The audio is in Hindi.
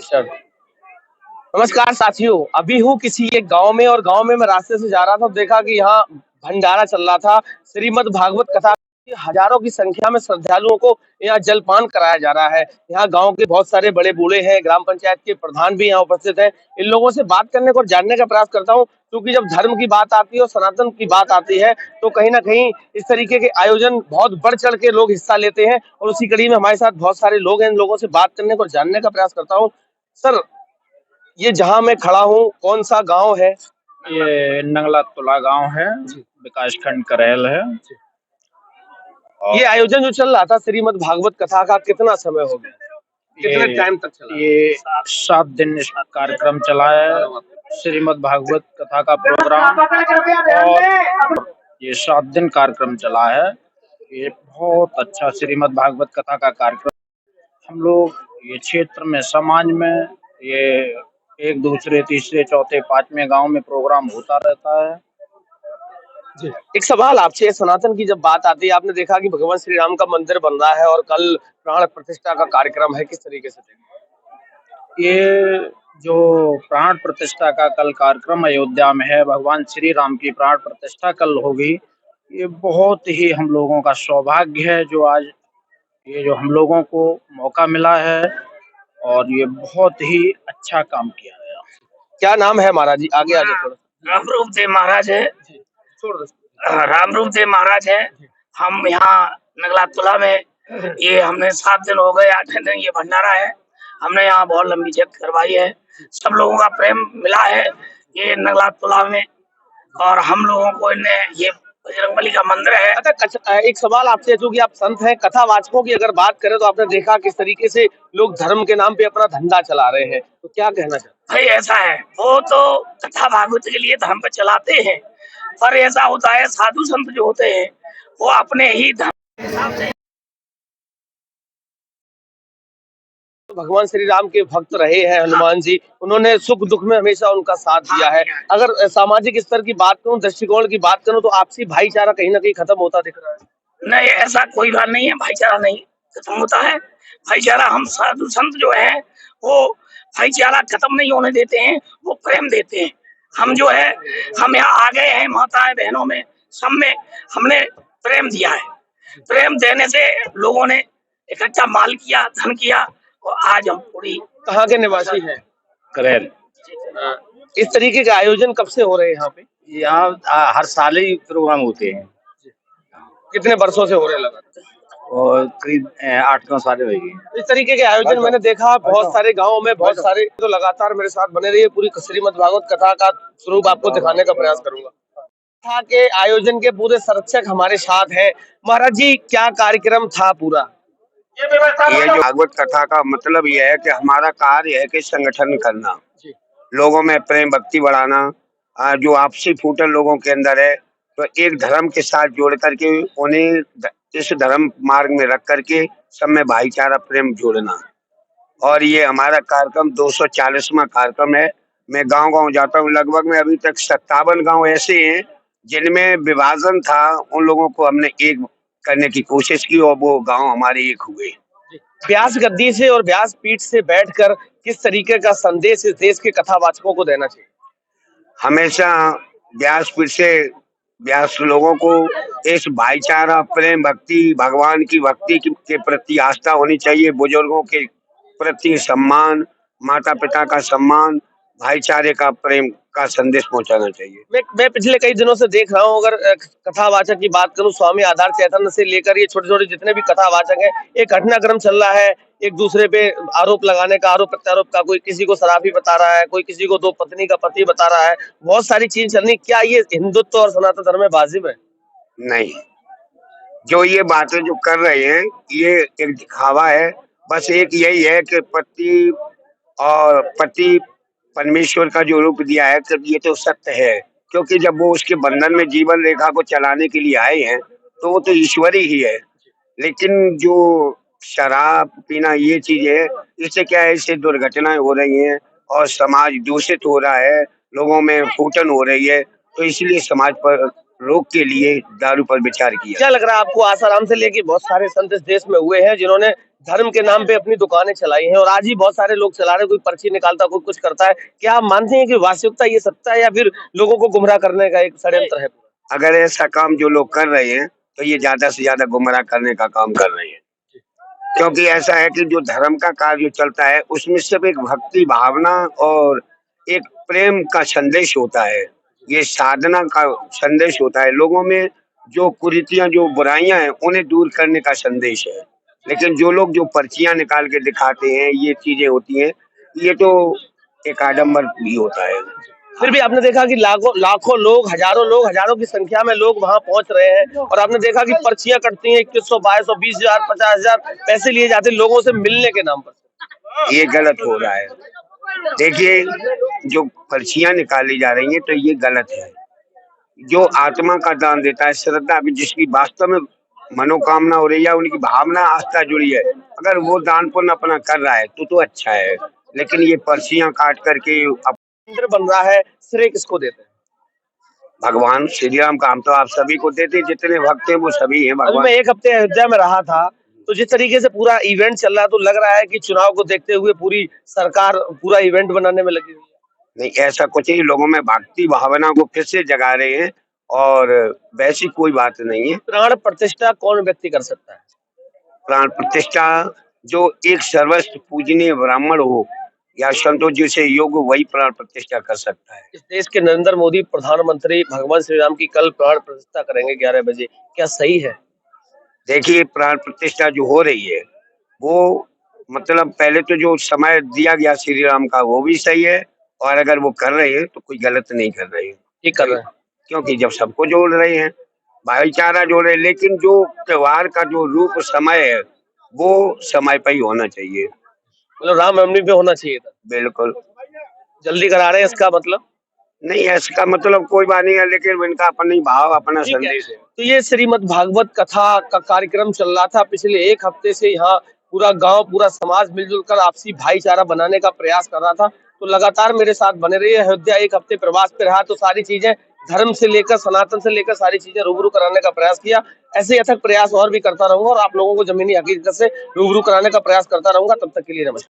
चलो। नमस्कार साथियों, अभी हूँ किसी एक गांव में और गांव में मैं रास्ते से जा रहा था तो देखा कि यहाँ भंडारा चल रहा था। श्रीमद् भागवत कथा की हजारों की संख्या में श्रद्धालुओं को यहाँ जलपान कराया जा रहा है। यहाँ गांव के बहुत सारे बड़े बूढ़े हैं, ग्राम पंचायत के प्रधान भी यहाँ उपस्थित हैं। इन लोगों से बात करने को और जानने का प्रयास करता हूँ, क्योंकि जब धर्म की बात आती है और सनातन की बात आती है तो कहीं ना कहीं इस तरीके के आयोजन बहुत बढ़ चढ़ के लोग हिस्सा लेते हैं। और उसी कड़ी में हमारे साथ बहुत सारे लोग हैं, इन लोगों से बात करने को और जानने का प्रयास करता हूँ। सर, ये जहाँ मैं खड़ा हूँ कौन सा गांव है? ये नंगला तुला गांव है, विकास खंड करेल है। ये आयोजन जो चल रहा था श्रीमद् भागवत कथा का, कितना समय हो गया, कितने टाइम तक चला? ये 7 दिन इस कार्यक्रम चला है, श्रीमद् भागवत कथा का प्रोग्राम। और ये 7 दिन कार्यक्रम चला है। ये बहुत अच्छा श्रीमद् भागवत कथा का कार्यक्रम। हम लोग ये क्षेत्र में, समाज में, ये एक दूसरे तीसरे चौथे पांचवें गांव में प्रोग्राम होता रहता है। जी। एक सवाल आपसे, सनातन की जब बात आती है, आपने देखा कि भगवान श्री राम का मंदिर बन रहा है और कल प्राण प्रतिष्ठा का कार्यक्रम है, किस तरीके से देखते हैं? ये जो प्राण प्रतिष्ठा का कल कार्यक्रम अयोध्या में है, भगवान श्री राम की प्राण प्रतिष्ठा कल होगी। ये बहुत ही हम लोगों का सौभाग्य है जो आज ये जो हम लोगों को मौका मिला है, और ये बहुत ही अच्छा काम किया गया। क्या नाम है महाराज जी? आगे आ जाए थोड़ा। रामरूप देव महाराज है। रामरूप देव महाराज है। हम यहाँ नगला तुला में ये हमने 7 दिन हो गए, 8 दिन ये भंडारा है। हमने यहाँ बहुत लंबी जगह करवाई है, सब लोगों का प्रेम मिला है ये नगला तुला में। और हम लोगों को इन्हें ये बजरंगबली का मंदिर है। अच्छा, एक सवाल आपसे, चूंकि आप संत हैं, कथावाचकों की अगर बात करें तो आपने देखा किस तरीके से लोग धर्म के नाम पे अपना धंधा चला रहे हैं, तो क्या कहना चाहते भाई ऐसा है, वो तो कथा भागवत के लिए धर्म पे चलाते हैं, पर ऐसा होता है साधु संत जो होते हैं वो अपने ही धर्म के हिसाब से। भगवान श्री राम के भक्त रहे हैं हनुमान जी, उन्होंने सुख दुख में हमेशा उनका साथ दिया है। अगर सामाजिक स्तर की बात करूं, दृष्टिकोण की बात करूं, तो आपसी भाईचारा कहीं ना कहीं खत्म होता दिख रहा है। नहीं, ऐसा कोई बात नहीं है, भाईचारा नहीं खत्म होता है। भाईचारा हम साधु संत जो है वो भाईचारा खत्म नहीं होने देते हैं, वो प्रेम देते हैं। हम जो है, हम यहाँ आ गए हैं माताएं बहनों में, सब में हमने प्रेम दिया है। प्रेम देने से लोगों ने इकट्ठा माल किया, धन किया, और आज हम पूरी। कहाँ के निवासी हैं? करेल। इस तरीके के आयोजन कब से हो रहे हैं यहाँ पे? यहाँ हर साल ही प्रोग्राम होते हैं। कितने वर्षों से हो रहे लगातार? और करीब 8-9 साल हो गए। इस तरीके के आयोजन मैंने देखा बहुत सारे गाँव में, बहुत सारे। तो लगातार मेरे साथ बने रहिए, पूरी श्रीमद् भागवत कथा का स्वरूप आपको दिखाने का प्रयास करूंगा। कथा के आयोजन के पूरे संरक्षक हमारे साथ हैं। महाराज जी, क्या कार्यक्रम था पूरा? ये जो भागवत कथा का मतलब ये है कि हमारा कार्य है कि संगठन करना, लोगों में प्रेम भक्ति बढ़ाना, जो आपसी फूटन लोगों के अंदर है, तो एक धर्म के साथ जोड़ करके उन्हें इस धर्म मार्ग में रख करके सब में भाईचारा प्रेम जोड़ना। और ये हमारा कार्यक्रम 240वां कार्यक्रम है। मैं गांव-गांव जाता हूँ, लगभग में अभी तक 57 गांव ऐसे हैं जिनमें विभाजन था, उन लोगों को हमने एक करने की कोशिश की और वो गांव हमारे एक हुए। व्यास गद्दी से और व्यास पीठ से बैठकर किस तरीके का संदेश इस देश के कथावाचकों को देना चाहिए? हमेशा व्यास पीठ से व्यास लोगों को इस भाईचारा, प्रेम, भक्ति, भगवान की भक्ति के प्रति आस्था होनी चाहिए, बुजुर्गों के प्रति सम्मान, माता पिता का सम्मान, भाईचारे का, प्रेम का संदेश पहुंचाना चाहिए। मैं पिछले कई दिनों से देख रहा हूँ, अगर कथावाचक की बात करूँ, स्वामी आधार चैतन्य से लेकर ये छोटे छोटे जितने भी कथावाचक हैं, एक घटनाक्रम चल रहा है, एक दूसरे पे आरोप लगाने का, आरोप प्रत्यारोप का। कोई किसी को शराबी बता रहा है, कोई किसी को 2 पत्नी का पति बता रहा है, बहुत सारी चीज चल रही। क्या ये हिंदुत्व और सनातन धर्म में वाजिब है? नहीं, जो ये बातें जो कर रहे हैं ये एक दिखावा है। बस एक यही है कि पति परमेश्वर का जो रूप दिया है, तो ये तो सत्य है, क्योंकि जब वो उसके बंधन में जीवन रेखा को चलाने के लिए आए हैं तो वो तो ईश्वर ही है। लेकिन जो शराब पीना ये चीज है, इससे क्या है, इससे दुर्घटनाएं हो रही हैं और समाज दूषित हो रहा है, लोगों में फूटन हो रही है। तो इसलिए समाज पर रोक के लिए दारू पर विचार किया। क्या लग रहा है आपको, आसाराम से लेके बहुत सारे संत इस देश में हुए हैं जिन्होंने धर्म के नाम पे अपनी दुकानें चलाई हैं और आज ही बहुत सारे लोग चला रहे हैं, कोई पर्ची निकालता, कोई कुछ करता है। क्या आप मानते हैं कि वास्तविकता ये सत्ता है या फिर लोगों को गुमराह करने का एक षड्यंत्र है? अगर ऐसा काम जो लोग कर रहे हैं तो ये ज्यादा से ज्यादा गुमराह करने का काम कर रहे हैं, क्योंकि ऐसा है कि जो धर्म का कार्य जो चलता है उसमें सिर्फ एक भक्ति भावना और एक प्रेम का संदेश होता है, ये साधना का संदेश होता है। लोगों में जो कुरीतियां जो बुराइयां हैं उन्हें दूर करने का संदेश है। लेकिन जो लोग जो पर्चियां निकाल के दिखाते हैं, ये चीजें होती हैं, ये तो एक आडम्बर भी होता है। फिर भी आपने देखा कि लाखों लोग, हजारों की संख्या में लोग वहां पहुंच रहे हैं और आपने देखा कि पर्चियां कटती हैं 2100, 2200, 20,000, 50,000 पैसे लिए जाते हैं लोगों से मिलने के नाम पर। ये गलत हो रहा है। देखिए, जो पर्चियां निकाली जा रही हैं तो ये गलत है। जो आत्मा का दान देता है, श्रद्धा भी जिसकी वास्तव में मनोकामना हो रही है, उनकी भावना आस्था जुड़ी है, अगर वो दान पुण्य अपना कर रहा है तो अच्छा है। लेकिन ये पर्चियां काट करके मंदिर बन रहा है, श्रेय किसको देते हैं? भगवान श्री राम का हम तो आप सभी को देते, जितने भक्त हैं वो सभी हैं अभी भगवान। मैं एक हफ्ते अयोध्या में रहा था, तो जिस तरीके से पूरा इवेंट चल रहा है तो लग रहा है कि चुनाव को देखते हुए पूरी सरकार पूरा इवेंट बनाने में लगी हुई है। नहीं, ऐसा कुछ नहीं, लोगों में भक्ति भावना को फिर से जगा रहे हैं और वैसी कोई बात नहीं है। प्राण प्रतिष्ठा कौन व्यक्ति कर सकता है? प्राण प्रतिष्ठा जो एक सर्वस्व पूजनीय ब्राह्मण हो या संतों जिसे योग हो, वही प्राण प्रतिष्ठा कर सकता है। इस देश के नरेंद्र मोदी प्रधानमंत्री भगवान श्री राम की कल प्राण प्रतिष्ठा करेंगे 11 बजे, क्या सही है? देखिए, प्राण प्रतिष्ठा जो हो रही है वो मतलब पहले तो जो समय दिया गया श्री राम का वो भी सही है, और अगर वो कर रहे हैं तो कोई गलत नहीं कर रहे हैं, ठीक कर रहे हैं। क्योंकि जब सबको जोड़ रहे हैं, भाईचारा जोड़ रहे हैं। लेकिन जो त्योहार का जो रूप समय है वो समय पर ही होना चाहिए। मतलब रामनवमी पे होना चाहिए था। बिल्कुल जल्दी करा रहे हैं इसका मतलब? नहीं, इसका मतलब कोई बात नहीं है, लेकिन इनका अपनी भाव अपना संदेश है। तो ये श्रीमद् भागवत कथा का कार्यक्रम चल रहा था पिछले एक हफ्ते से। यहाँ पूरा गांव, पूरा समाज मिलजुल कर आपसी भाईचारा बनाने का प्रयास कर रहा था। तो लगातार मेरे साथ बने रहिए। अयोध्या एक हफ्ते प्रवास पे रहा तो सारी चीजें धर्म से लेकर, सनातन से लेकर सारी चीजें रूबरू कराने का प्रयास किया। ऐसे अथक प्रयास और भी करता रहूंगा और आप लोगों को जमीनी हकीकत से रूबरू कराने का प्रयास करता रहूंगा। तब तक के लिए नमस्कार।